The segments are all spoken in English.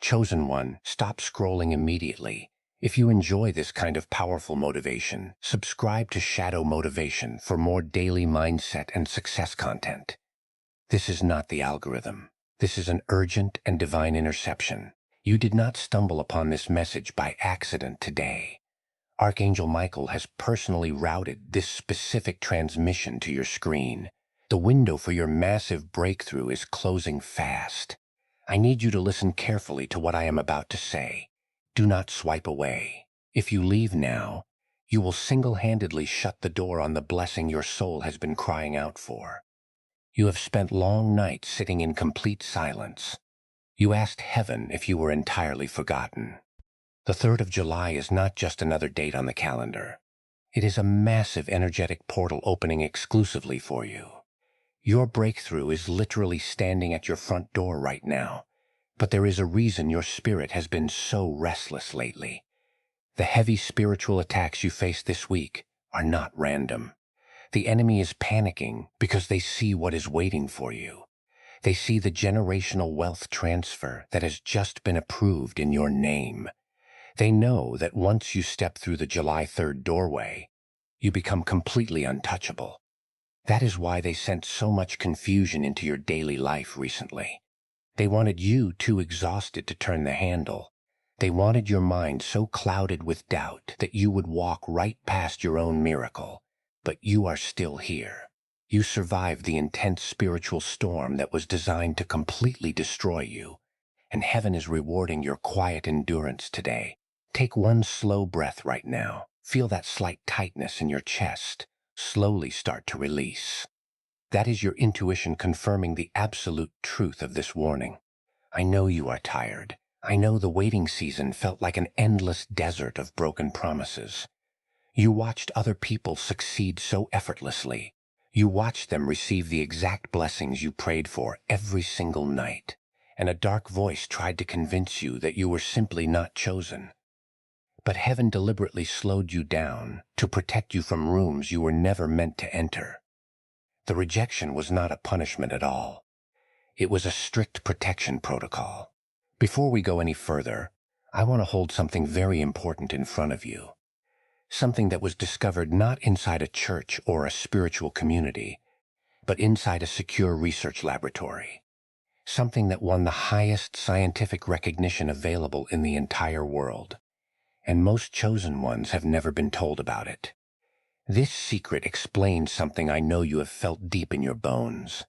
Chosen one, stop scrolling immediately. If you enjoy this kind of powerful motivation, subscribe to Shadow Motivation for more daily mindset and success content. This is not the algorithm. This is an urgent and divine interception. You did not stumble upon this message by accident today. Archangel Michael has personally routed this specific transmission to your screen. The window for your massive breakthrough is closing fast. I need you to listen carefully to what I am about to say. Do not swipe away. If you leave now, you will single-handedly shut the door on the blessing your soul has been crying out for. You have spent long nights sitting in complete silence. You asked heaven if you were entirely forgotten. The 3rd of July is not just another date on the calendar. It is a massive energetic portal opening exclusively for you. Your breakthrough is literally standing at your front door right now, but there is a reason your spirit has been so restless lately. The heavy spiritual attacks you faced this week are not random. The enemy is panicking because they see what is waiting for you. They see the generational wealth transfer that has just been approved in your name. They know that once you step through the July 3rd doorway, you become completely untouchable. That is why they sent so much confusion into your daily life recently. They wanted you too exhausted to turn the handle. They wanted your mind so clouded with doubt that you would walk right past your own miracle. But you are still here. You survived the intense spiritual storm that was designed to completely destroy you, and heaven is rewarding your quiet endurance today. Take one slow breath right now. Feel that slight tightness in your chest. Slowly start to release. That is your intuition confirming the absolute truth of this warning. I know you are tired. I know the waiting season felt like an endless desert of broken promises. You watched other people succeed so effortlessly. You watched them receive the exact blessings you prayed for every single night, and a dark voice tried to convince you that you were simply not chosen. But heaven deliberately slowed you down to protect you from rooms you were never meant to enter. The rejection was not a punishment at all. It was a strict protection protocol. Before we go any further, I want to hold something very important in front of you. Something that was discovered not inside a church or a spiritual community, but inside a secure research laboratory. Something that won the highest scientific recognition available in the entire world. And most chosen ones have never been told about it. This secret explains something I know you have felt deep in your bones.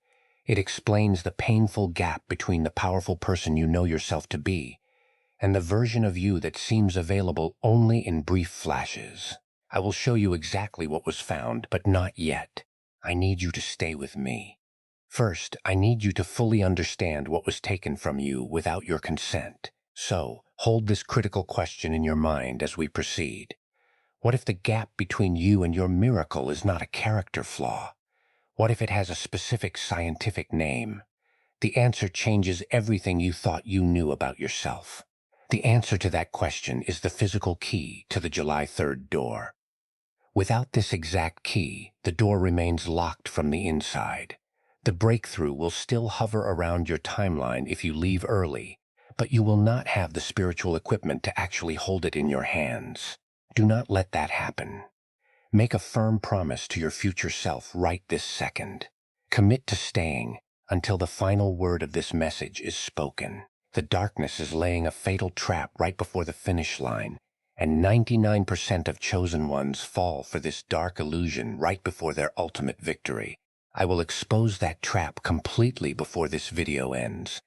It explains the painful gap between the powerful person you know yourself to be and the version of you that seems available only in brief flashes. I will show you exactly what was found, but not yet. I need you to stay with me. First, I need you to fully understand what was taken from you without your consent. So, hold this critical question in your mind as we proceed. What if the gap between you and your miracle is not a character flaw? What if it has a specific scientific name? The answer changes everything you thought you knew about yourself. The answer to that question is the physical key to the July 3rd door. Without this exact key, the door remains locked from the inside. The breakthrough will still hover around your timeline if you leave early, but you will not have the spiritual equipment to actually hold it in your hands. Do not let that happen. Make a firm promise to your future self right this second. Commit to staying until the final word of this message is spoken. The darkness is laying a fatal trap right before the finish line, and 99% of chosen ones fall for this dark illusion right before their ultimate victory. I will expose that trap completely before this video ends.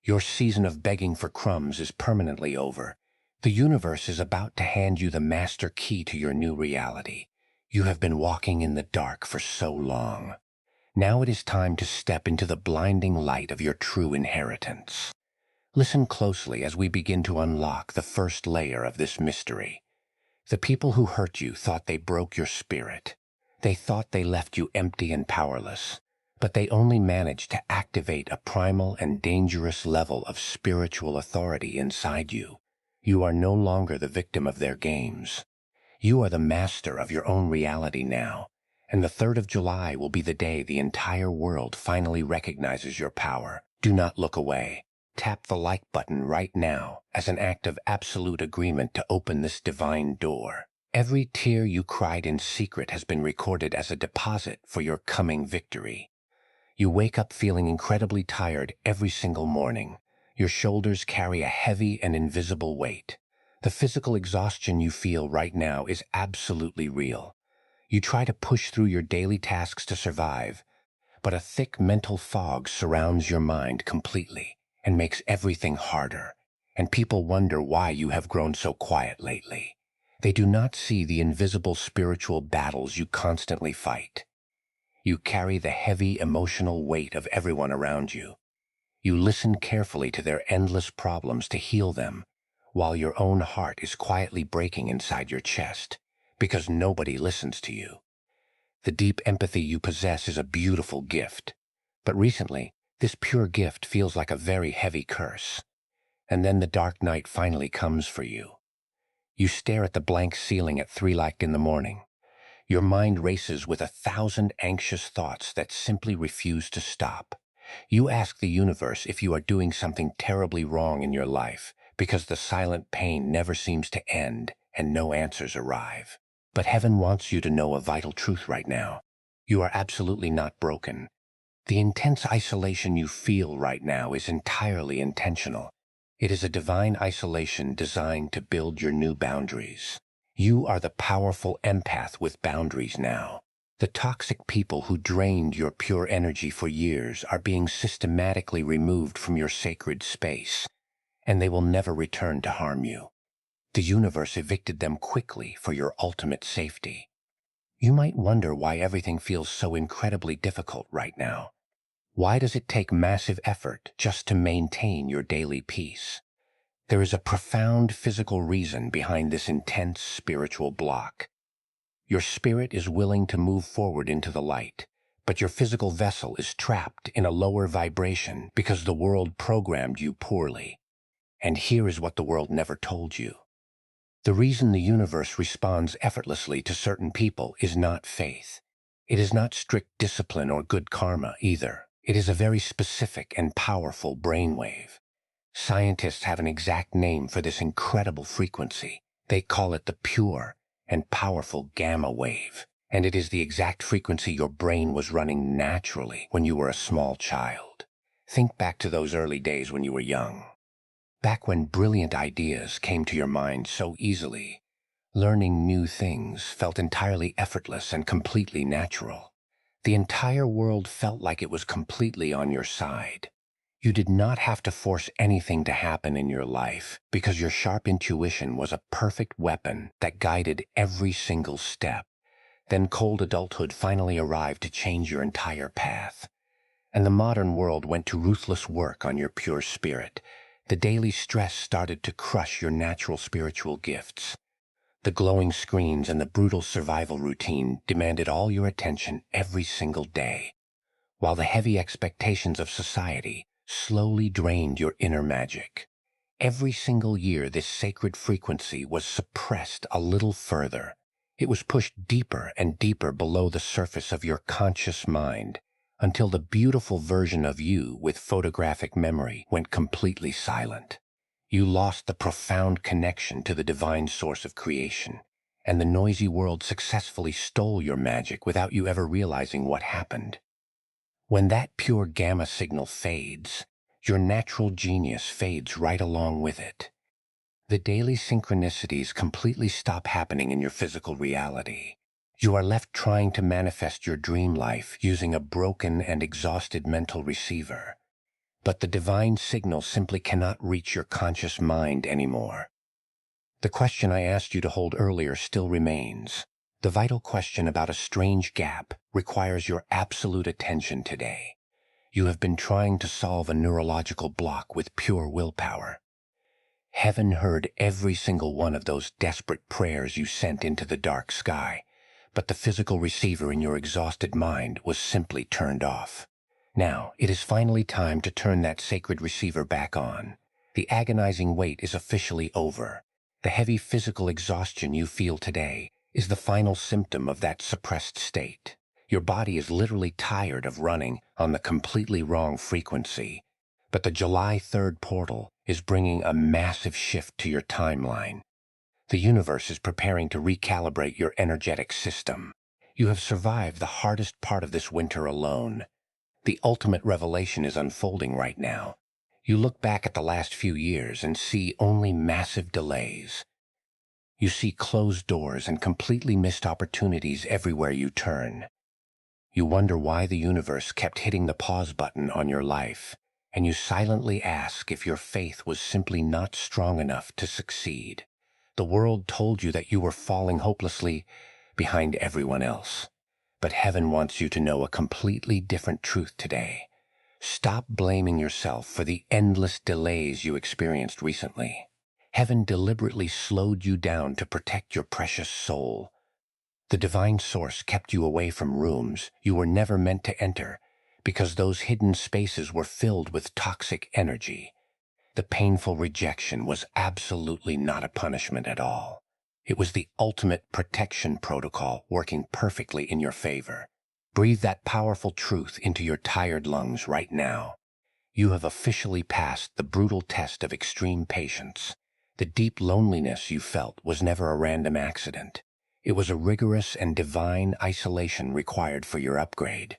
Your season of begging for crumbs is permanently over. The universe is about to hand you the master key to your new reality. You have been walking in the dark for so long. Now it is time to step into the blinding light of your true inheritance. Listen closely as we begin to unlock the first layer of this mystery. The people who hurt you thought they broke your spirit. They thought they left you empty and powerless, but they only managed to activate a primal and dangerous level of spiritual authority inside you. You are no longer the victim of their games. You are the master of your own reality now, and the 3rd of July will be the day the entire world finally recognizes your power. Do not look away. tap the like button right now as an act of absolute agreement to open this divine door. Every tear you cried in secret has been recorded as a deposit for your coming victory. You wake up feeling incredibly tired every single morning. Your shoulders carry a heavy and invisible weight. The physical exhaustion you feel right now is absolutely real. You try to push through your daily tasks to survive, but a thick mental fog surrounds your mind completely and makes everything harder. And people wonder why you have grown so quiet lately. They do not see the invisible spiritual battles you constantly fight. You carry the heavy emotional weight of everyone around you. You listen carefully to their endless problems to heal them, while your own heart is quietly breaking inside your chest, because nobody listens to you. The deep empathy you possess is a beautiful gift, but recently, this pure gift feels like a very heavy curse. And then the dark night finally comes for you. You stare at the blank ceiling at 3 in the morning. Your mind races with 1,000 anxious thoughts that simply refuse to stop. You ask the universe if you are doing something terribly wrong in your life, because the silent pain never seems to end and no answers arrive. But heaven wants you to know a vital truth right now. You are absolutely not broken. The intense isolation you feel right now is entirely intentional. It is a divine isolation designed to build your new boundaries. You are the powerful empath with boundaries now. The toxic people who drained your pure energy for years are being systematically removed from your sacred space, and they will never return to harm you. The universe evicted them quickly for your ultimate safety. You might wonder why everything feels so incredibly difficult right now. Why does it take massive effort just to maintain your daily peace? There is a profound physical reason behind this intense spiritual block. Your spirit is willing to move forward into the light, but your physical vessel is trapped in a lower vibration because the world programmed you poorly. And here is what the world never told you. The reason the universe responds effortlessly to certain people is not faith. It is not strict discipline or good karma either. It is a very specific and powerful brainwave. Scientists have an exact name for this incredible frequency. They call it the pure and powerful gamma wave. And it is the exact frequency your brain was running naturally when you were a small child. Think back to those early days when you were young. Back when brilliant ideas came to your mind so easily. Learning new things felt entirely effortless and completely natural. The entire world felt like it was completely on your side. You did not have to force anything to happen in your life because your sharp intuition was a perfect weapon that guided every single step. Then cold adulthood finally arrived to change your entire path. And the modern world went to ruthless work on your pure spirit. The daily stress started to crush your natural spiritual gifts. The glowing screens and the brutal survival routine demanded all your attention every single day, while the heavy expectations of society slowly drained your inner magic. Every single year, this sacred frequency was suppressed a little further. It was pushed deeper and deeper below the surface of your conscious mind until the beautiful version of you with photographic memory went completely silent. You lost the profound connection to the divine source of creation, and the noisy world successfully stole your magic without you ever realizing what happened. When that pure gamma signal fades, your natural genius fades right along with it. The daily synchronicities completely stop happening in your physical reality. You are left trying to manifest your dream life using a broken and exhausted mental receiver. But the divine signal simply cannot reach your conscious mind anymore. The question I asked you to hold earlier still remains. The vital question about a strange gap requires your absolute attention today. You have been trying to solve a neurological block with pure willpower. Heaven heard every single one of those desperate prayers you sent into the dark sky, but the physical receiver in your exhausted mind was simply turned off. Now, it is finally time to turn that sacred receiver back on. The agonizing wait is officially over. The heavy physical exhaustion you feel today is the final symptom of that suppressed state. Your body is literally tired of running on the completely wrong frequency. But the July 3rd portal is bringing a massive shift to your timeline. The universe is preparing to recalibrate your energetic system. You have survived the hardest part of this winter alone. The ultimate revelation is unfolding right now. You look back at the last few years and see only massive delays. You see closed doors and completely missed opportunities everywhere you turn. You wonder why the universe kept hitting the pause button on your life, and you silently ask if your faith was simply not strong enough to succeed. The world told you that you were falling hopelessly behind everyone else. But heaven wants you to know a completely different truth today. Stop blaming yourself for the endless delays you experienced recently. Heaven deliberately slowed you down to protect your precious soul. The divine source kept you away from rooms you were never meant to enter because those hidden spaces were filled with toxic energy. The painful rejection was absolutely not a punishment at all. It was the ultimate protection protocol working perfectly in your favor. Breathe that powerful truth into your tired lungs right now. You have officially passed the brutal test of extreme patience. The deep loneliness you felt was never a random accident. It was a rigorous and divine isolation required for your upgrade.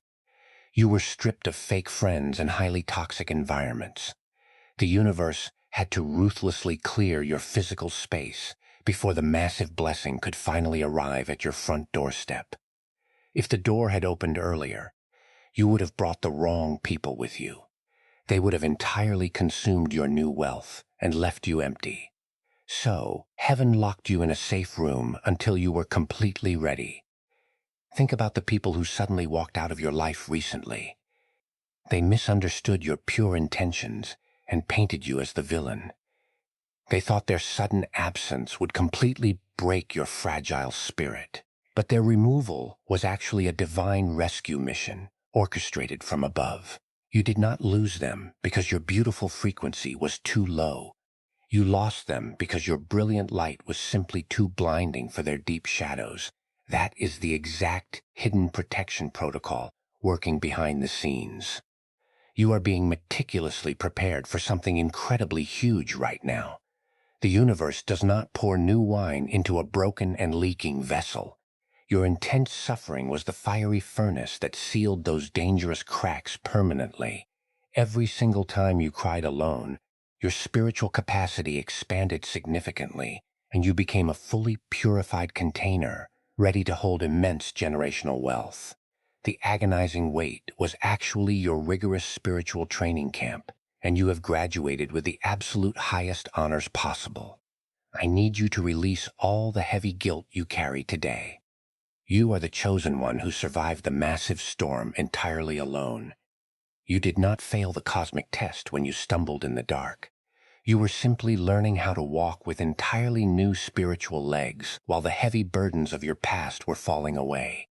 You were stripped of fake friends and highly toxic environments. The universe had to ruthlessly clear your physical space before the massive blessing could finally arrive at your front doorstep. If the door had opened earlier, you would have brought the wrong people with you. They would have entirely consumed your new wealth and left you empty. So, heaven locked you in a safe room until you were completely ready. Think about the people who suddenly walked out of your life recently. They misunderstood your pure intentions and painted you as the villain. They thought their sudden absence would completely break your fragile spirit. But their removal was actually a divine rescue mission, orchestrated from above. You did not lose them because your beautiful frequency was too low. You lost them because your brilliant light was simply too blinding for their deep shadows. That is the exact hidden protection protocol working behind the scenes. You are being meticulously prepared for something incredibly huge right now. The universe does not pour new wine into a broken and leaking vessel. Your intense suffering was the fiery furnace that sealed those dangerous cracks permanently. Every single time you cried alone, your spiritual capacity expanded significantly, and you became a fully purified container, ready to hold immense generational wealth. The agonizing wait was actually your rigorous spiritual training camp, and you have graduated with the absolute highest honors possible. I need you to release all the heavy guilt you carry today. You are the chosen one who survived the massive storm entirely alone. You did not fail the cosmic test when you stumbled in the dark. You were simply learning how to walk with entirely new spiritual legs while the heavy burdens of your past were falling away.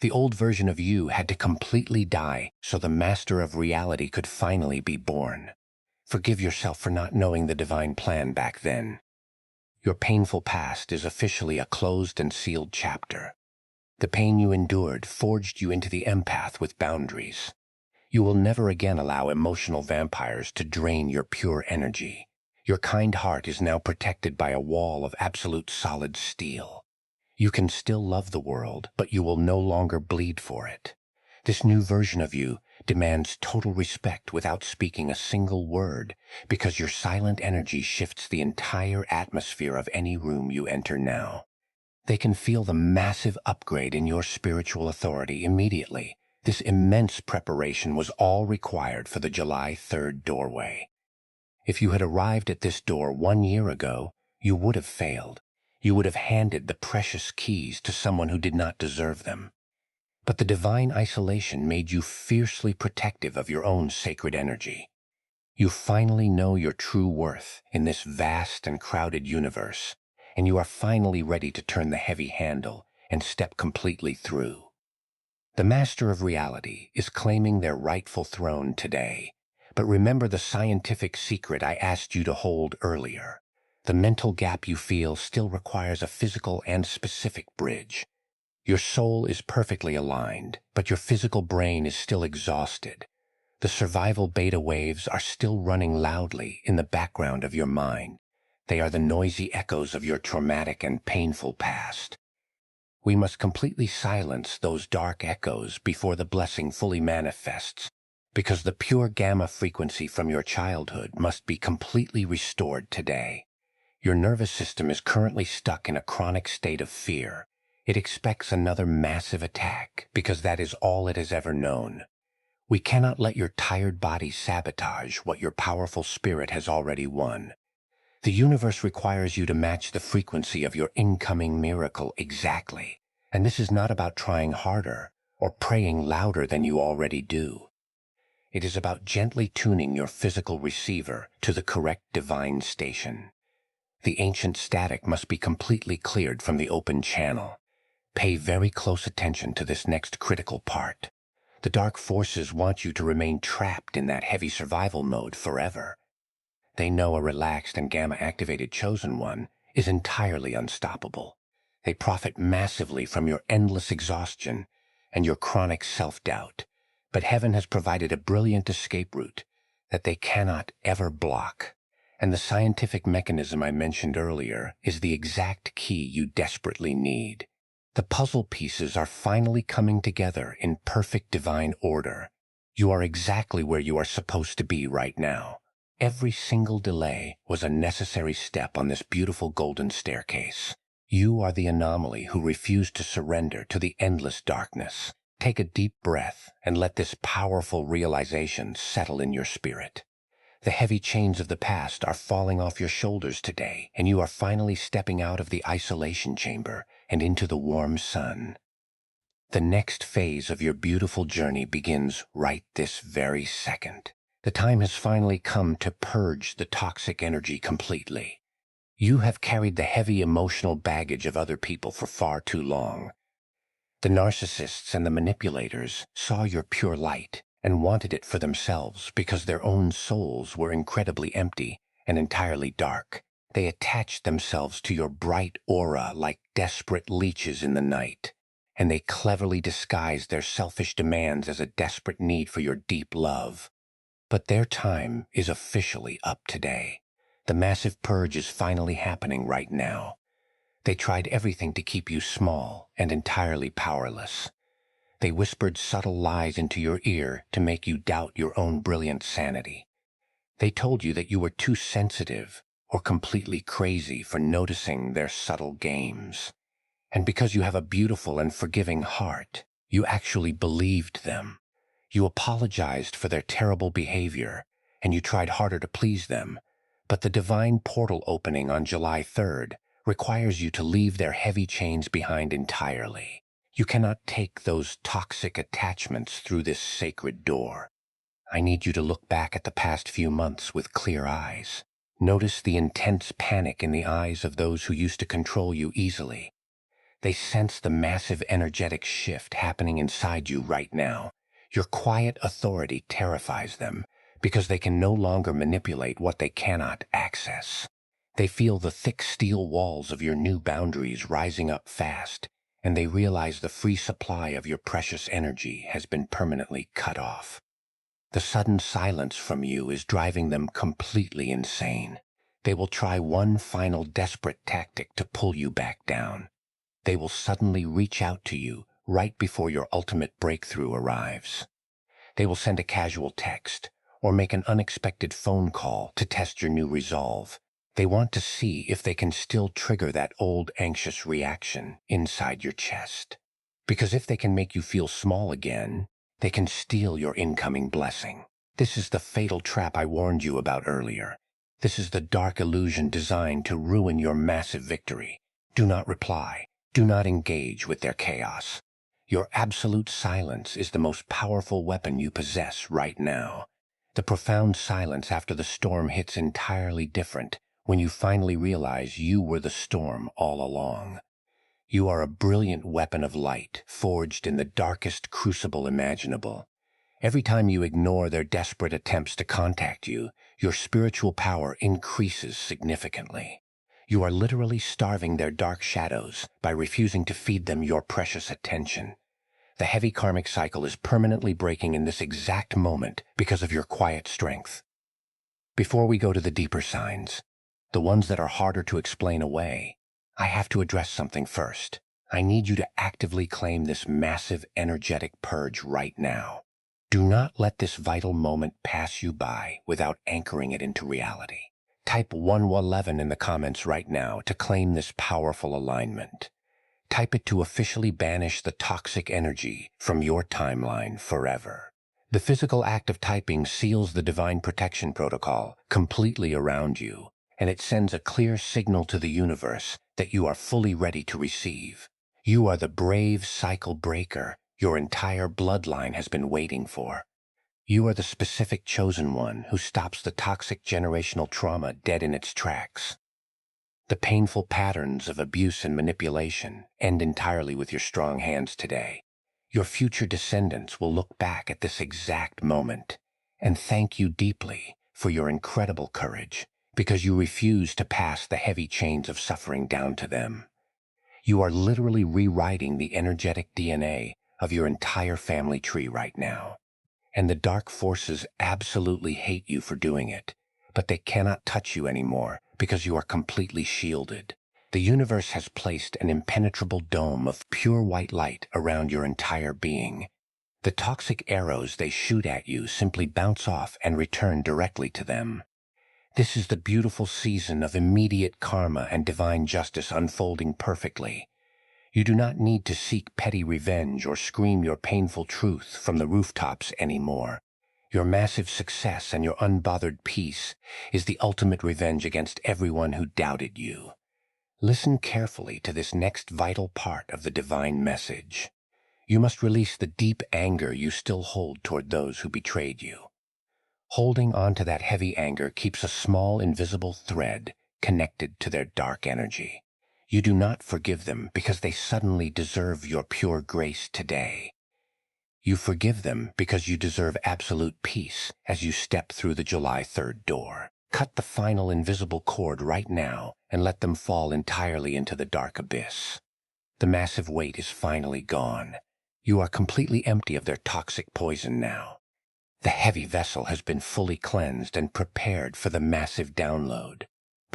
The old version of you had to completely die so the master of reality could finally be born. Forgive yourself for not knowing the divine plan back then. Your painful past is officially a closed and sealed chapter. The pain you endured forged you into the empath with boundaries. You will never again allow emotional vampires to drain your pure energy. Your kind heart is now protected by a wall of absolute solid steel. You can still love the world, but you will no longer bleed for it. This new version of you demands total respect without speaking a single word, because your silent energy shifts the entire atmosphere of any room you enter now. They can feel the massive upgrade in your spiritual authority immediately. This immense preparation was all required for the July 3rd doorway. If you had arrived at this door 1 year ago, you would have failed. You would have handed the precious keys to someone who did not deserve them. But the divine isolation made you fiercely protective of your own sacred energy. You finally know your true worth in this vast and crowded universe, and you are finally ready to turn the heavy handle and step completely through. The master of reality is claiming their rightful throne today. But remember the scientific secret I asked you to hold earlier. The mental gap you feel still requires a physical and specific bridge. Your soul is perfectly aligned, but your physical brain is still exhausted. The survival beta waves are still running loudly in the background of your mind. They are the noisy echoes of your traumatic and painful past. We must completely silence those dark echoes before the blessing fully manifests, because the pure gamma frequency from your childhood must be completely restored today. Your nervous system is currently stuck in a chronic state of fear. It expects another massive attack because that is all it has ever known. We cannot let your tired body sabotage what your powerful spirit has already won. The universe requires you to match the frequency of your incoming miracle exactly. And this is not about trying harder or praying louder than you already do. It is about gently tuning your physical receiver to the correct divine station. The ancient static must be completely cleared from the open channel. Pay very close attention to this next critical part. The dark forces want you to remain trapped in that heavy survival mode forever. They know a relaxed and gamma-activated chosen one is entirely unstoppable. They profit massively from your endless exhaustion and your chronic self-doubt. But heaven has provided a brilliant escape route that they cannot ever block. And the scientific mechanism I mentioned earlier is the exact key you desperately need. The puzzle pieces are finally coming together in perfect divine order. You are exactly where you are supposed to be right now. Every single delay was a necessary step on this beautiful golden staircase. You are the anomaly who refused to surrender to the endless darkness. Take a deep breath and let this powerful realization settle in your spirit. The heavy chains of the past are falling off your shoulders today, and you are finally stepping out of the isolation chamber and into the warm sun. The next phase of your beautiful journey begins right this very second. The time has finally come to purge the toxic energy completely. You have carried the heavy emotional baggage of other people for far too long. The narcissists and the manipulators saw your pure light and wanted it for themselves because their own souls were incredibly empty and entirely dark. They attached themselves to your bright aura like desperate leeches in the night, and they cleverly disguised their selfish demands as a desperate need for your deep love. But their time is officially up today. The massive purge is finally happening right now. They tried everything to keep you small and entirely powerless. They whispered subtle lies into your ear to make you doubt your own brilliant sanity. They told you that you were too sensitive or completely crazy for noticing their subtle games. And because you have a beautiful and forgiving heart, you actually believed them. You apologized for their terrible behavior, and you tried harder to please them. But the divine portal opening on July 3rd requires you to leave their heavy chains behind entirely. You cannot take those toxic attachments through this sacred door. I need you to look back at the past few months with clear eyes. Notice the intense panic in the eyes of those who used to control you easily. They sense the massive energetic shift happening inside you right now. Your quiet authority terrifies them because they can no longer manipulate what they cannot access. They feel the thick steel walls of your new boundaries rising up fast, and they realize the free supply of your precious energy has been permanently cut off. The sudden silence from you is driving them completely insane. They will try one final desperate tactic to pull you back down. They will suddenly reach out to you right before your ultimate breakthrough arrives. They will send a casual text or make an unexpected phone call to test your new resolve. They want to see if they can still trigger that old anxious reaction inside your chest. Because if they can make you feel small again, they can steal your incoming blessing. This is the fatal trap I warned you about earlier. This is the dark illusion designed to ruin your massive victory. Do not reply. Do not engage with their chaos. Your absolute silence is the most powerful weapon you possess right now. The profound silence after the storm hits entirely different when you finally realize you were the storm all along. You are a brilliant weapon of light forged in the darkest crucible imaginable. Every time you ignore their desperate attempts to contact you, your spiritual power increases significantly. You are literally starving their dark shadows by refusing to feed them your precious attention. The heavy karmic cycle is permanently breaking in this exact moment because of your quiet strength. Before we go to the deeper signs, the ones that are harder to explain away, I have to address something first. I need you to actively claim this massive energetic purge right now. Do not let this vital moment pass you by without anchoring it into reality. Type 111 in the comments right now to claim this powerful alignment. Type it to officially banish the toxic energy from your timeline forever. The physical act of typing seals the divine protection protocol completely around you, and it sends a clear signal to the universe that you are fully ready to receive. You are the brave cycle breaker your entire bloodline has been waiting for. You are the specific chosen one who stops the toxic generational trauma dead in its tracks. The painful patterns of abuse and manipulation end entirely with your strong hands today. Your future descendants will look back at this exact moment and thank you deeply for your incredible courage because you refuse to pass the heavy chains of suffering down to them. You are literally rewriting the energetic DNA of your entire family tree right now. And the dark forces absolutely hate you for doing it, but they cannot touch you anymore because you are completely shielded. The universe has placed an impenetrable dome of pure white light around your entire being. The toxic arrows they shoot at you simply bounce off and return directly to them. This is the beautiful season of immediate karma and divine justice unfolding perfectly. You do not need to seek petty revenge or scream your painful truth from the rooftops anymore. Your massive success and your unbothered peace is the ultimate revenge against everyone who doubted you. Listen carefully to this next vital part of the divine message. You must release the deep anger you still hold toward those who betrayed you. Holding on to that heavy anger keeps a small invisible thread connected to their dark energy. You do not forgive them because they suddenly deserve your pure grace today. You forgive them because you deserve absolute peace as you step through the July 3rd door. Cut the final invisible cord right now and let them fall entirely into the dark abyss. The massive weight is finally gone. You are completely empty of their toxic poison now. The heavy vessel has been fully cleansed and prepared for the massive download.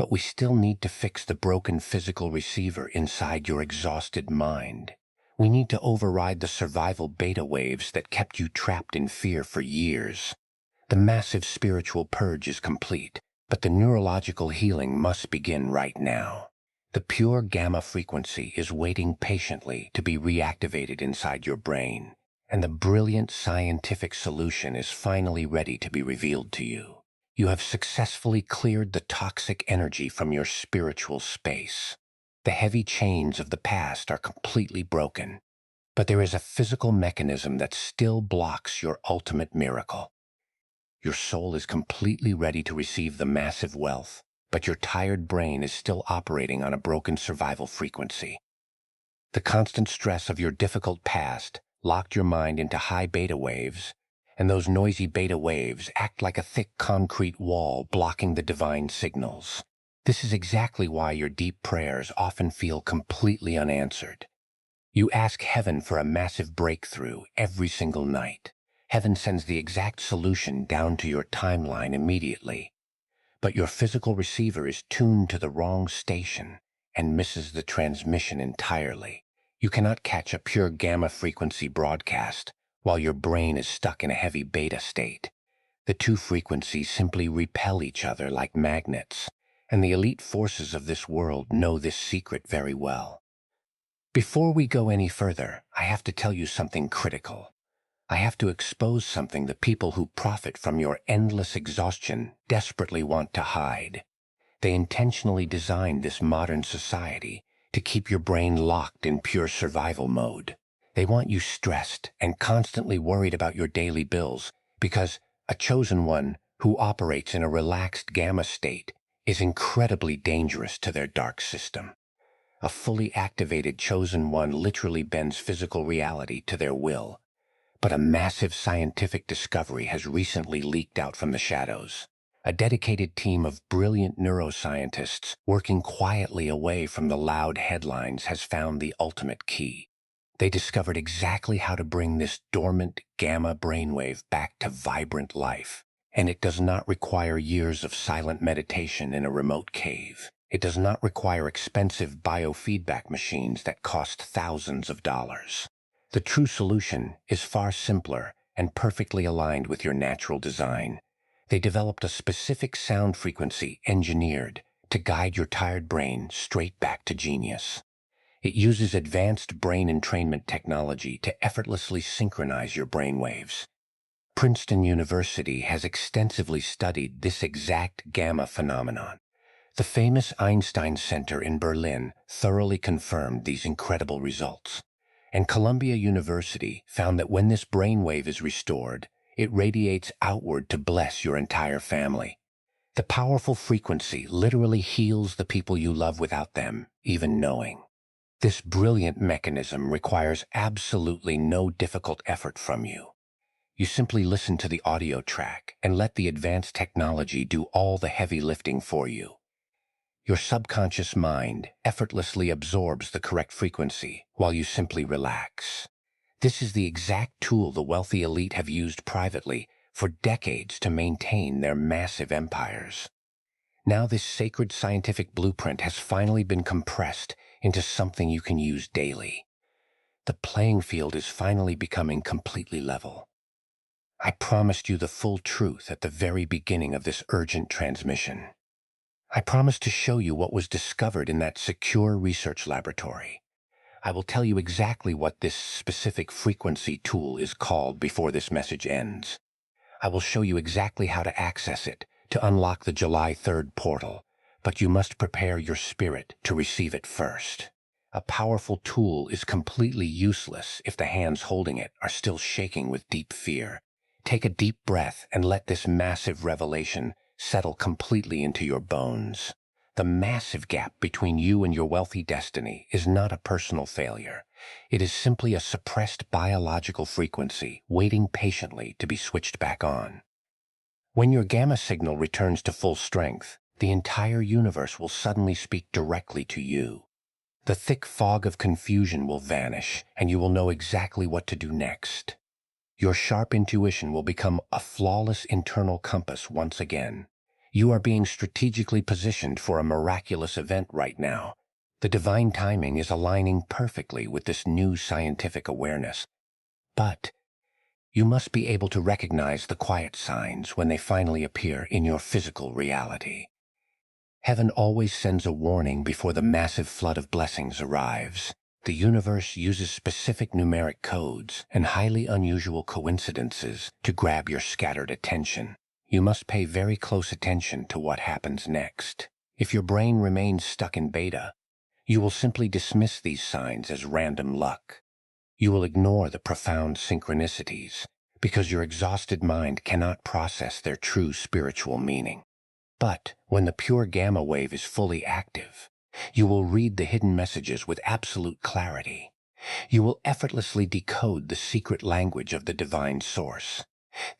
But we still need to fix the broken physical receiver inside your exhausted mind. We need to override the survival beta waves that kept you trapped in fear for years. The massive spiritual purge is complete, but the neurological healing must begin right now. The pure gamma frequency is waiting patiently to be reactivated inside your brain, and the brilliant scientific solution is finally ready to be revealed to you. You have successfully cleared the toxic energy from your spiritual space. The heavy chains of the past are completely broken, but there is a physical mechanism that still blocks your ultimate miracle. Your soul is completely ready to receive the massive wealth, but your tired brain is still operating on a broken survival frequency. The constant stress of your difficult past locked your mind into high beta waves, and those noisy beta waves act like a thick concrete wall blocking the divine signals. This is exactly why your deep prayers often feel completely unanswered. You ask heaven for a massive breakthrough every single night. Heaven sends the exact solution down to your timeline immediately. But your physical receiver is tuned to the wrong station and misses the transmission entirely. You cannot catch a pure gamma frequency broadcast while your brain is stuck in a heavy beta state. The two frequencies simply repel each other like magnets, and the elite forces of this world know this secret very well. Before we go any further, I have to tell you something critical. I have to expose something the people who profit from your endless exhaustion desperately want to hide. They intentionally designed this modern society to keep your brain locked in pure survival mode. They want you stressed and constantly worried about your daily bills because a chosen one who operates in a relaxed gamma state is incredibly dangerous to their dark system. A fully activated chosen one literally bends physical reality to their will. But a massive scientific discovery has recently leaked out from the shadows. A dedicated team of brilliant neuroscientists working quietly away from the loud headlines has found the ultimate key. They discovered exactly how to bring this dormant gamma brainwave back to vibrant life. And it does not require years of silent meditation in a remote cave. It does not require expensive biofeedback machines that cost thousands of dollars. The true solution is far simpler and perfectly aligned with your natural design. They developed a specific sound frequency engineered to guide your tired brain straight back to genius. It uses advanced brain entrainment technology to effortlessly synchronize your brain waves. Princeton University has extensively studied this exact gamma phenomenon. The famous Einstein Center in Berlin thoroughly confirmed these incredible results. And Columbia University found that when this brainwave is restored, it radiates outward to bless your entire family. The powerful frequency literally heals the people you love without them even knowing. This brilliant mechanism requires absolutely no difficult effort from you. You simply listen to the audio track and let the advanced technology do all the heavy lifting for you. Your subconscious mind effortlessly absorbs the correct frequency while you simply relax. This is the exact tool the wealthy elite have used privately for decades to maintain their massive empires. Now this sacred scientific blueprint has finally been compressed into something you can use daily. The playing field is finally becoming completely level. I promised you the full truth at the very beginning of this urgent transmission. I promised to show you what was discovered in that secure research laboratory. I will tell you exactly what this specific frequency tool is called before this message ends. I will show you exactly how to access it to unlock the July 3rd portal, but you must prepare your spirit to receive it first. A powerful tool is completely useless if the hands holding it are still shaking with deep fear. Take a deep breath and let this massive revelation settle completely into your bones. The massive gap between you and your wealthy destiny is not a personal failure. It is simply a suppressed biological frequency waiting patiently to be switched back on. When your gamma signal returns to full strength, the entire universe will suddenly speak directly to you. The thick fog of confusion will vanish, and you will know exactly what to do next. Your sharp intuition will become a flawless internal compass once again. You are being strategically positioned for a miraculous event right now. The divine timing is aligning perfectly with this new scientific awareness. But you must be able to recognize the quiet signs when they finally appear in your physical reality. Heaven always sends a warning before the massive flood of blessings arrives. The universe uses specific numeric codes and highly unusual coincidences to grab your scattered attention. You must pay very close attention to what happens next. If your brain remains stuck in beta, you will simply dismiss these signs as random luck. You will ignore the profound synchronicities because your exhausted mind cannot process their true spiritual meaning. But when the pure gamma wave is fully active, you will read the hidden messages with absolute clarity. You will effortlessly decode the secret language of the divine source.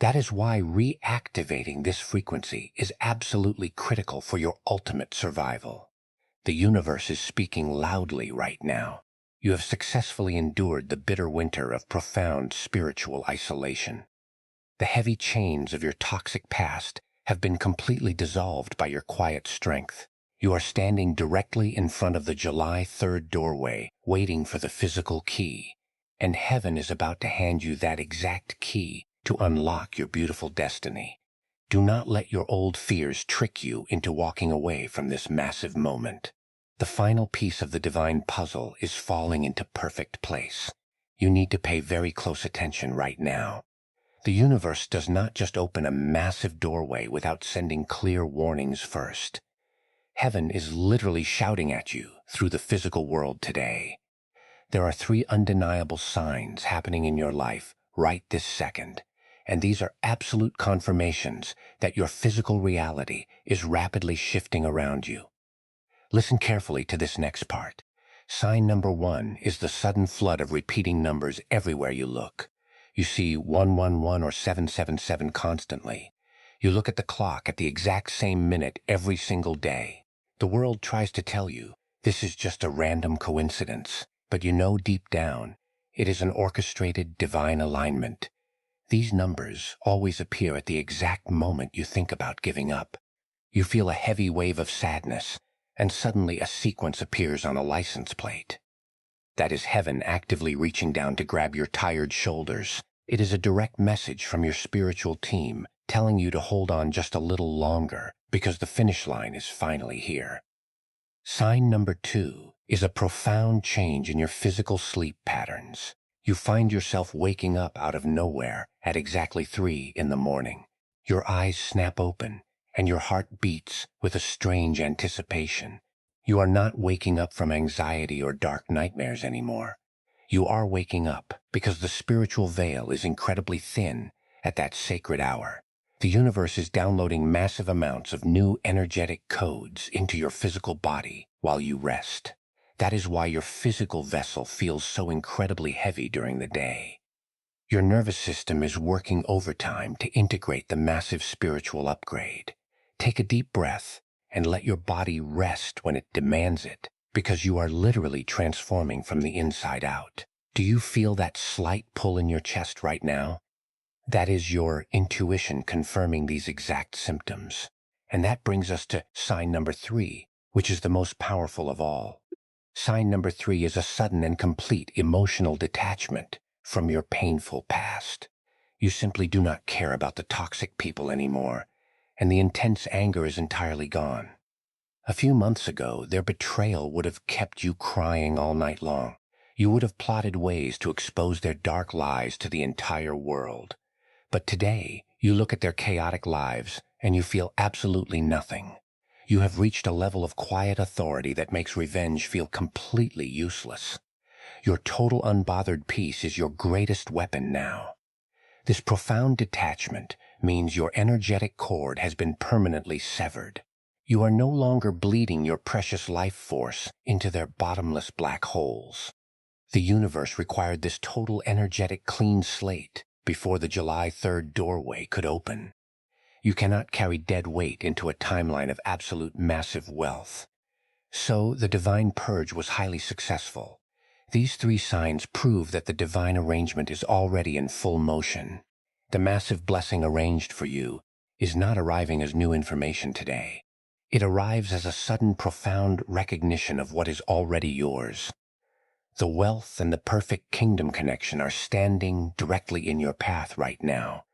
That is why reactivating this frequency is absolutely critical for your ultimate survival. The universe is speaking loudly right now. You have successfully endured the bitter winter of profound spiritual isolation. The heavy chains of your toxic past have been completely dissolved by your quiet strength. You are standing directly in front of the July 3rd doorway, waiting for the physical key. And heaven is about to hand you that exact key to unlock your beautiful destiny. Do not let your old fears trick you into walking away from this massive moment. The final piece of the divine puzzle is falling into perfect place. You need to pay very close attention right now. The universe does not just open a massive doorway without sending clear warnings first. Heaven is literally shouting at you through the physical world today. There are 3 undeniable signs happening in your life right this second, and these are absolute confirmations that your physical reality is rapidly shifting around you. Listen carefully to this next part. Sign number 1 is the sudden flood of repeating numbers everywhere you look. You see 111 or 777 constantly. You look at the clock at the exact same minute every single day. The world tries to tell you this is just a random coincidence, but you know deep down It is an orchestrated divine alignment. These numbers always appear at the exact moment you think about giving up. You feel a heavy wave of sadness, and suddenly a sequence appears on a license plate. That is heaven actively reaching down to grab your tired shoulders. It is a direct message from your spiritual team telling you to hold on just a little longer because the finish line is finally here. Sign number 2 is a profound change in your physical sleep patterns. You find yourself waking up out of nowhere at exactly 3 in the morning. Your eyes snap open, and your heart beats with a strange anticipation. You are not waking up from anxiety or dark nightmares anymore. You are waking up because the spiritual veil is incredibly thin at that sacred hour. The universe is downloading massive amounts of new energetic codes into your physical body while you rest. That is why your physical vessel feels so incredibly heavy during the day. Your nervous system is working overtime to integrate the massive spiritual upgrade. Take a deep breath and let your body rest when it demands it, because you are literally transforming from the inside out. Do you feel that slight pull in your chest right now? That is your intuition confirming these exact symptoms. And that brings us to sign number 3, which is the most powerful of all. Sign number 3 is a sudden and complete emotional detachment from your painful past. You simply do not care about the toxic people anymore, and the intense anger is entirely gone. A few months ago, their betrayal would have kept you crying all night long. You would have plotted ways to expose their dark lies to the entire world. But today, you look at their chaotic lives and you feel absolutely nothing. You have reached a level of quiet authority that makes revenge feel completely useless. Your total unbothered peace is your greatest weapon now. This profound detachment means your energetic cord has been permanently severed. You are no longer bleeding your precious life force into their bottomless black holes. The universe required this total energetic clean slate before the July 3rd doorway could open. You cannot carry dead weight into a timeline of absolute massive wealth. So the divine purge was highly successful. These 3 signs prove that the divine arrangement is already in full motion. The massive blessing arranged for you is not arriving as new information today. It arrives as a sudden, profound recognition of what is already yours. The wealth and the perfect kingdom connection are standing directly in your path right now.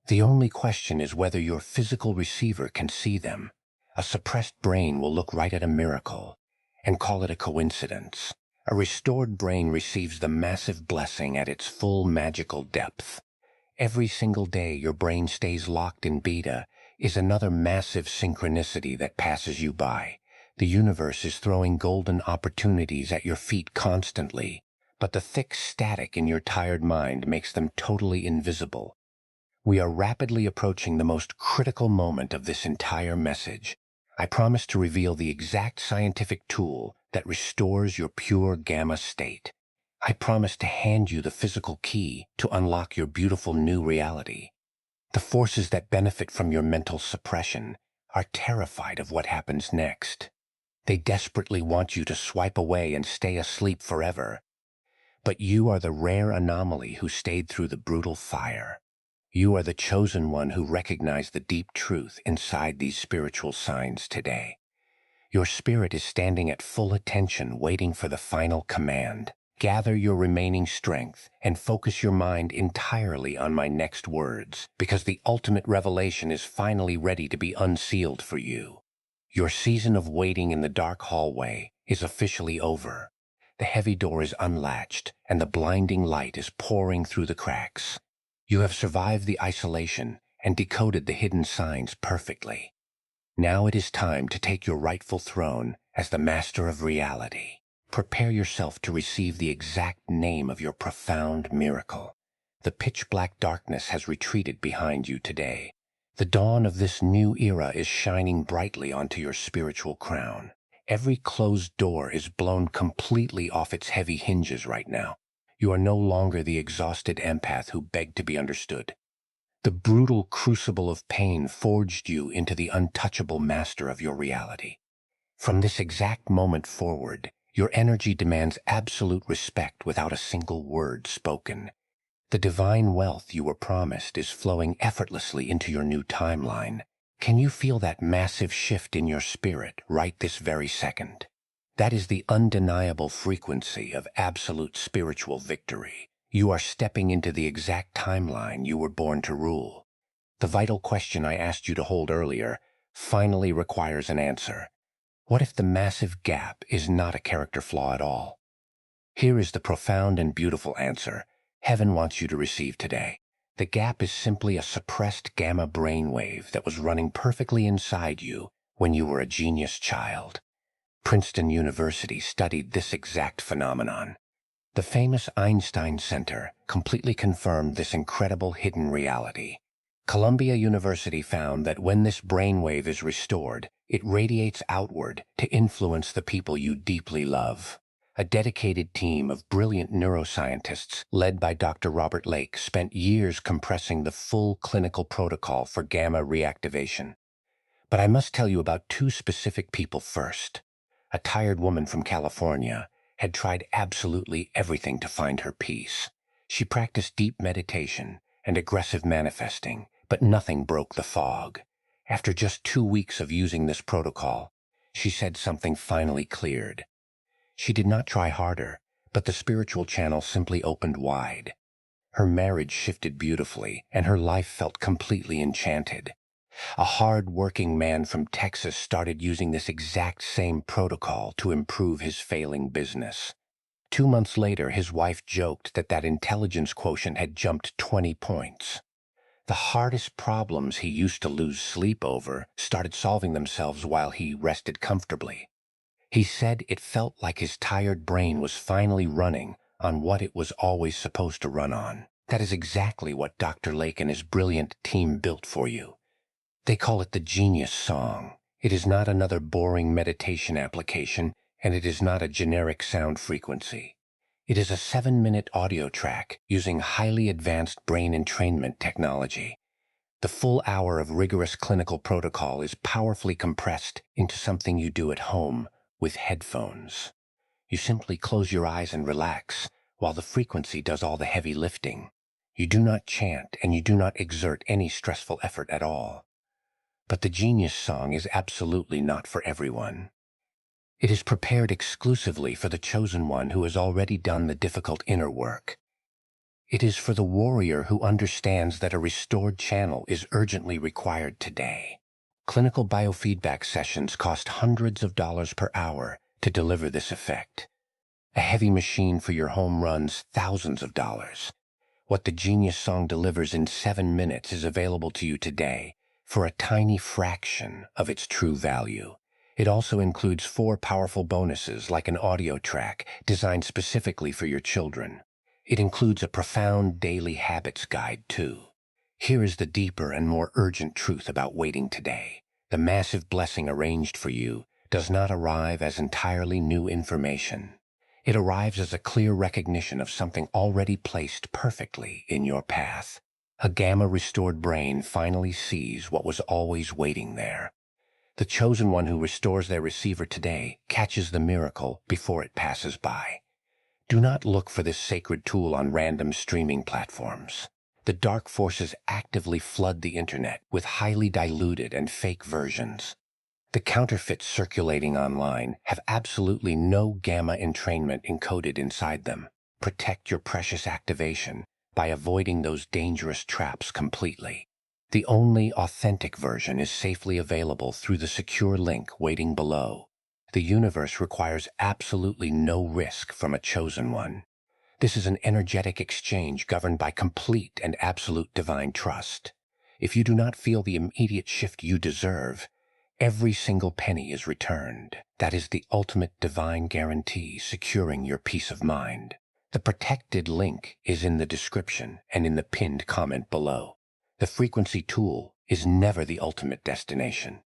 The only question is whether your physical receiver can see them. A suppressed brain will look right at a miracle and call it a coincidence. A restored brain receives the massive blessing at its full magical depth. Every single day your brain stays locked in beta is another massive synchronicity that passes you by. The universe is throwing golden opportunities at your feet constantly, but the thick static in your tired mind makes them totally invisible. We are rapidly approaching the most critical moment of this entire message. I promise to reveal the exact scientific tool that restores your pure gamma state. I promise to hand you the physical key to unlock your beautiful new reality. The forces that benefit from your mental suppression are terrified of what happens next. They desperately want you to swipe away and stay asleep forever. But you are the rare anomaly who stayed through the brutal fire. You are the chosen one who recognized the deep truth inside these spiritual signs today. Your spirit is standing at full attention, waiting for the final command. Gather your remaining strength and focus your mind entirely on my next words, because the ultimate revelation is finally ready to be unsealed for you. Your season of waiting in the dark hallway is officially over. The heavy door is unlatched, and the blinding light is pouring through the cracks. You have survived the isolation and decoded the hidden signs perfectly. Now it is time to take your rightful throne as the master of reality. Prepare yourself to receive the exact name of your profound miracle. The pitch-black darkness has retreated behind you today. The dawn of this new era is shining brightly onto your spiritual crown. Every closed door is blown completely off its heavy hinges right now. You are no longer the exhausted empath who begged to be understood. The brutal crucible of pain forged you into the untouchable master of your reality. From this exact moment forward, Your energy demands absolute respect without a single word spoken. The divine wealth you were promised is flowing effortlessly into your new timeline. Can you feel that massive shift in your spirit right this very second? That is the undeniable frequency of absolute spiritual victory. You are stepping into the exact timeline you were born to rule. The vital question I asked you to hold earlier finally requires an answer. What if the massive gap is not a character flaw at all? Here is the profound and beautiful answer heaven wants you to receive today. The gap is simply a suppressed gamma brainwave that was running perfectly inside you when you were a genius child. Princeton University studied this exact phenomenon. The famous Einstein Center completely confirmed this incredible hidden reality. Columbia University found that when this brainwave is restored, it radiates outward to influence the people you deeply love. A dedicated team of brilliant neuroscientists led by Dr. Robert Lake spent years compressing the full clinical protocol for gamma reactivation. But I must tell you about two specific people first. A tired woman from California had tried absolutely everything to find her peace. She practiced deep meditation and aggressive manifesting, but nothing broke the fog. After just 2 weeks of using this protocol, she said something finally cleared. She did not try harder, but the spiritual channel simply opened wide. Her marriage shifted beautifully, and her life felt completely enchanted. A hard-working man from Texas started using this exact same protocol to improve his failing business. 2 months later, his wife joked that intelligence quotient had jumped 20 points. The hardest problems he used to lose sleep over started solving themselves while he rested comfortably. He said it felt like his tired brain was finally running on what it was always supposed to run on. That is exactly what Dr. Lake and his brilliant team built for you. They call it the Genius Song. It is not another boring meditation application, and it is not a generic sound frequency. It is a 7-minute audio track using highly advanced brain entrainment technology. The full hour of rigorous clinical protocol is powerfully compressed into something you do at home with headphones. You simply close your eyes and relax, while the frequency does all the heavy lifting. You do not chant, and you do not exert any stressful effort at all. But the Genius Song is absolutely not for everyone. It is prepared exclusively for the chosen one who has already done the difficult inner work. It is for the warrior who understands that a restored channel is urgently required today. Clinical biofeedback sessions cost hundreds of dollars per hour to deliver this effect. A heavy machine for your home runs thousands of dollars. What the Genius Song delivers in 7 minutes is available to you today for a tiny fraction of its true value. It also includes 4 powerful bonuses like an audio track designed specifically for your children. It includes a profound daily habits guide too. Here is the deeper and more urgent truth about waiting today. The massive blessing arranged for you does not arrive as entirely new information. It arrives as a clear recognition of something already placed perfectly in your path. A gamma-restored brain finally sees what was always waiting there. The chosen one who restores their receiver today catches the miracle before it passes by. Do not look for this sacred tool on random streaming platforms. The dark forces actively flood the internet with highly diluted and fake versions. The counterfeits circulating online have absolutely no gamma entrainment encoded inside them. Protect your precious activation by avoiding those dangerous traps completely. The only authentic version is safely available through the secure link waiting below. The universe requires absolutely no risk from a chosen one. This is an energetic exchange governed by complete and absolute divine trust. If you do not feel the immediate shift you deserve, every single penny is returned. That is the ultimate divine guarantee securing your peace of mind. The protected link is in the description and in the pinned comment below. The frequency tool is never the ultimate destination.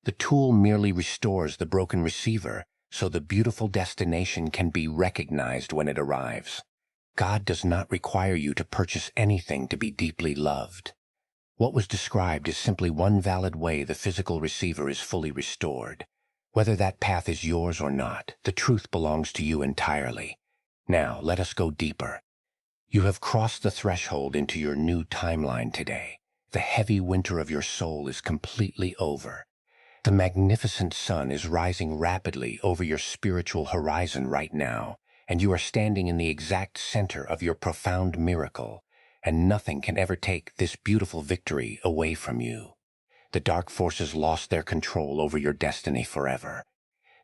The tool merely restores the broken receiver so the beautiful destination can be recognized when it arrives. God does not require you to purchase anything to be deeply loved. What was described is simply one valid way the physical receiver is fully restored. Whether that path is yours or not, the truth belongs to you entirely. Now, let us go deeper. You have crossed the threshold into your new timeline today. The heavy winter of your soul is completely over. The magnificent sun is rising rapidly over your spiritual horizon right now, and you are standing in the exact center of your profound miracle, and nothing can ever take this beautiful victory away from you. The dark forces lost their control over your destiny forever.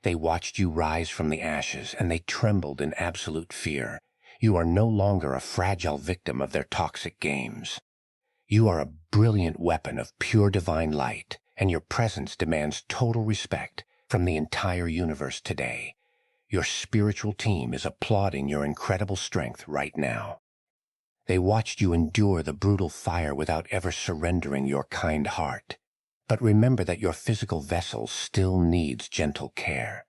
They watched you rise from the ashes, and they trembled in absolute fear. You are no longer a fragile victim of their toxic games. You are a brilliant weapon of pure divine light, and your presence demands total respect from the entire universe today. Your spiritual team is applauding your incredible strength right now. They watched you endure the brutal fire without ever surrendering your kind heart. But remember that your physical vessel still needs gentle care.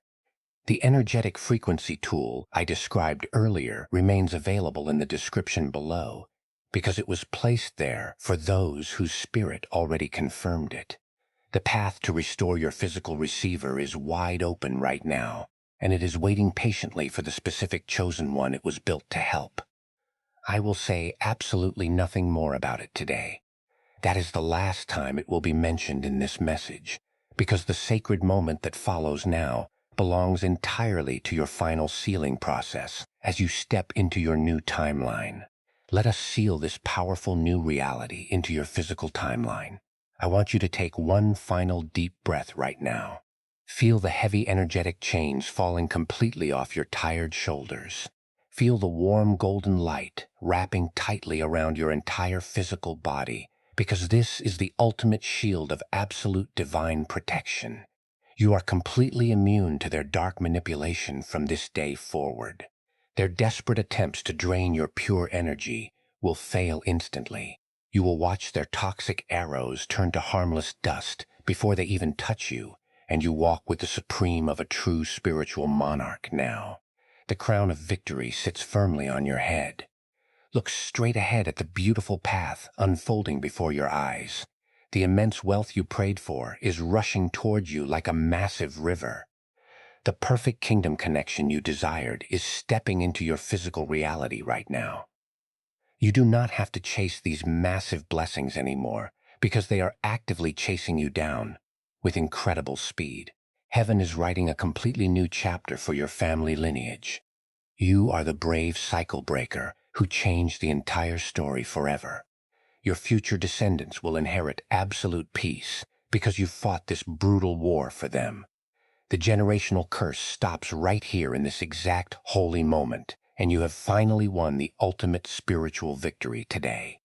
The energetic frequency tool I described earlier remains available in the description below, because it was placed there for those whose spirit already confirmed it. The path to restore your physical receiver is wide open right now, and it is waiting patiently for the specific chosen one it was built to help. I will say absolutely nothing more about it today. That is the last time it will be mentioned in this message, because the sacred moment that follows now belongs entirely to your final sealing process as you step into your new timeline. Let us seal this powerful new reality into your physical timeline. I want you to take one final deep breath right now. Feel the heavy energetic chains falling completely off your tired shoulders. Feel the warm golden light wrapping tightly around your entire physical body, because this is the ultimate shield of absolute divine protection. You are completely immune to their dark manipulation from this day forward. Their desperate attempts to drain your pure energy will fail instantly. You will watch their toxic arrows turn to harmless dust before they even touch you, and you walk with the supreme of a true spiritual monarch now. The crown of victory sits firmly on your head. Look straight ahead at the beautiful path unfolding before your eyes. The immense wealth you prayed for is rushing toward you like a massive river. The perfect kingdom connection you desired is stepping into your physical reality right now. You do not have to chase these massive blessings anymore, because they are actively chasing you down with incredible speed. Heaven is writing a completely new chapter for your family lineage. You are the brave cycle breaker who changed the entire story forever. Your future descendants will inherit absolute peace because you fought this brutal war for them. The generational curse stops right here in this exact holy moment, and you have finally won the ultimate spiritual victory today.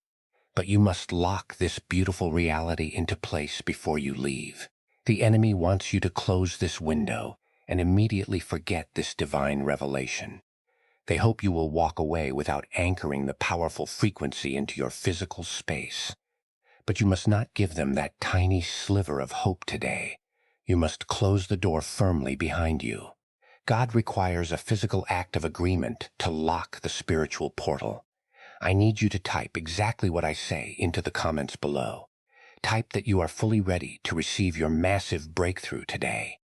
But you must lock this beautiful reality into place before you leave. The enemy wants you to close this window and immediately forget this divine revelation. They hope you will walk away without anchoring the powerful frequency into your physical space. But you must not give them that tiny sliver of hope today. You must close the door firmly behind you. God requires a physical act of agreement to lock the spiritual portal. I need you to type exactly what I say into the comments below. Type that you are fully ready to receive your massive breakthrough today.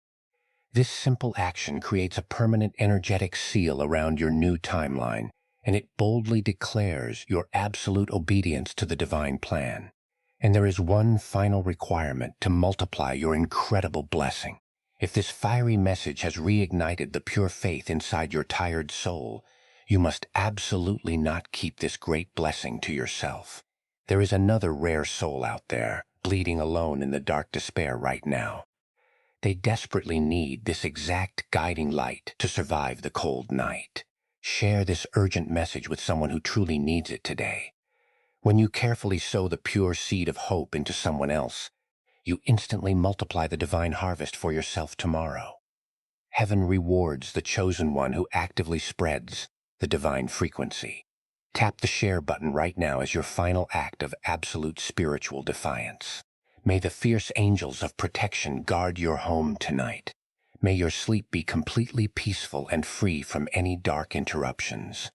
This simple action creates a permanent energetic seal around your new timeline, and it boldly declares your absolute obedience to the divine plan. And there is one final requirement to multiply your incredible blessing. If this fiery message has reignited the pure faith inside your tired soul, you must absolutely not keep this great blessing to yourself. There is another rare soul out there, bleeding alone in the dark despair right now. They desperately need this exact guiding light to survive the cold night. Share this urgent message with someone who truly needs it today. When you carefully sow the pure seed of hope into someone else, you instantly multiply the divine harvest for yourself tomorrow. Heaven rewards the chosen one who actively spreads the divine frequency. Tap the share button right now as your final act of absolute spiritual defiance. May the fierce angels of protection guard your home tonight. May your sleep be completely peaceful and free from any dark interruptions.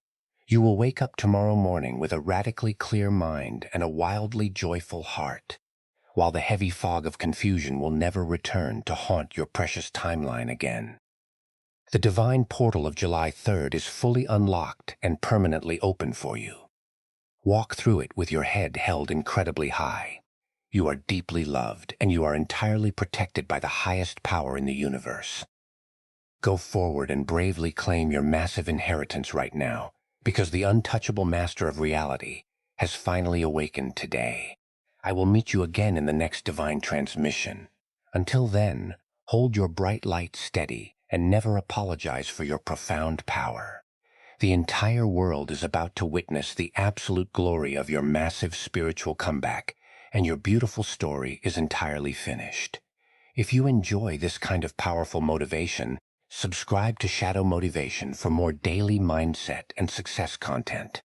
You will wake up tomorrow morning with a radically clear mind and a wildly joyful heart. while the heavy fog of confusion will never return to haunt your precious timeline again. The divine portal of July 3rd is fully unlocked and permanently open for you. Walk through it with your head held incredibly high. You are deeply loved, and you are entirely protected by the highest power in the universe. Go forward and bravely claim your massive inheritance right now, because the untouchable master of reality has finally awakened today. I will meet you again in the next divine transmission. Until then, hold your bright light steady and never apologize for your profound power. The entire world is about to witness the absolute glory of your massive spiritual comeback, and your beautiful story is entirely finished. If you enjoy this kind of powerful motivation, subscribe to Shadow Motivation for more daily mindset and success content.